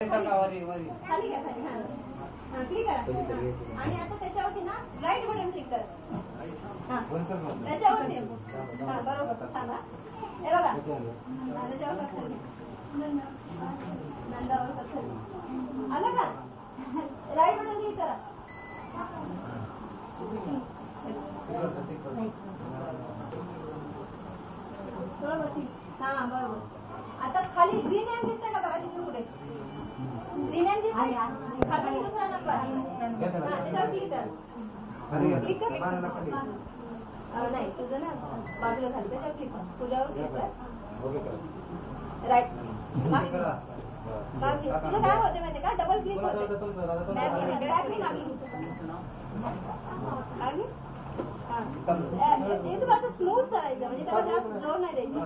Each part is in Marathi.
खाली घ्या खाली. हां क्लिक करा आणि आता त्याच्यावरती ना राईट बटन क्लिक करा. हां त्याच्यावरती हां बरोबर सांगा. हे बघा त्याच्यावर करा. नंदावर करा. आलं का? राईट बटन क्लिक करा. बरोबर. हां बरोबर. आता खाली ग्रीन एम दिसतंय का बघा तिथे पुढे ग्रीन एम दिसतंय खाली दुसरा नंबर. हां त्याच्यावर क्लिक करा. क्लिक कर. नाही तुझं ना बाजूला खाली त्याच्यावर क्लिक कर. तुझ्यावर क्लिक कर. राईट तुझं काय होते माहिती का डबल क्लिक होते. बॅक मागे हे तू असं स्मूथ करायचं म्हणजे त्याला जास्त जोर नाही द्यायची.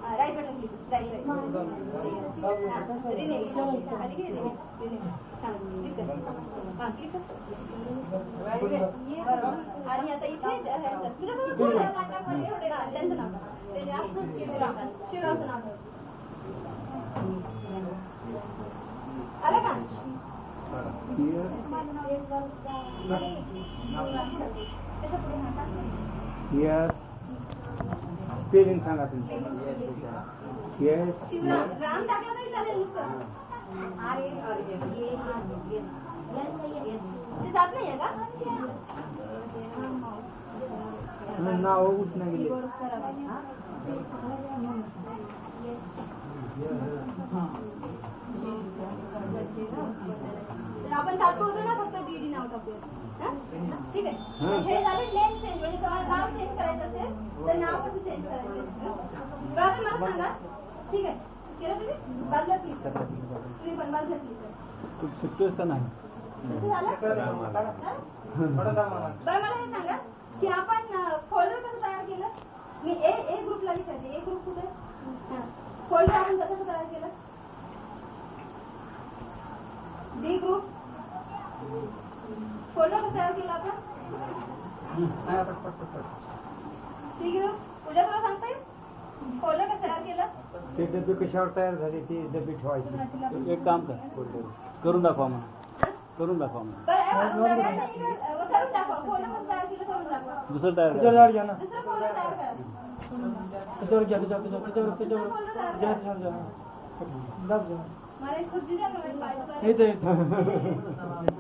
राईट बटन क्लिक राईट आणि आता इथे त्यांचं नाव शिवराचं नाव आलं का? स्पेलिंग सांगा तुमचं. शिवराम राम टाकलं तरी चालेल नुसतं. ते जात नाहीये का? नाव उठ नाही आपण तात्पुरतं ना फक्त डीडी नाव टाकूया. ठीक आहे. हे झालं नेम चेंज म्हणजे तुम्हाला नाव चेंज करायचं असेल तर नाव कसं चेंज करायचं मला सांगा. ठीक आहे केलं तुम्ही बाजूला क्लिक करा. तुम्ही पण बाजूला क्लिक करा. सुटतोच नाही. बरं मला हे सांगा की आपण फोल्डर कसं तयार केलं. मी ए ग्रुपला विचारते. ए ग्रुप कुठे फोल्डर आपण कसं तयार केलं. बी ग्रुप फोल्डर कसं तयार केलं आपण. सी ग्रुप तुझ्या तुला सांगता येईल फोल्डर कसं तयार केलं. ते डबे कशावर तयार झाले ते डबे ठेवायचे. एक काम करून दाखवा म्हणा. करून दाखवा म्हणा. करून दाखवा. फोल्डर कसं तयार केलं करून दाखवा. दुसरं तयार घ्या ना. दुसरं फोल्डर तयार करा. मला एक खुर्ची द्या.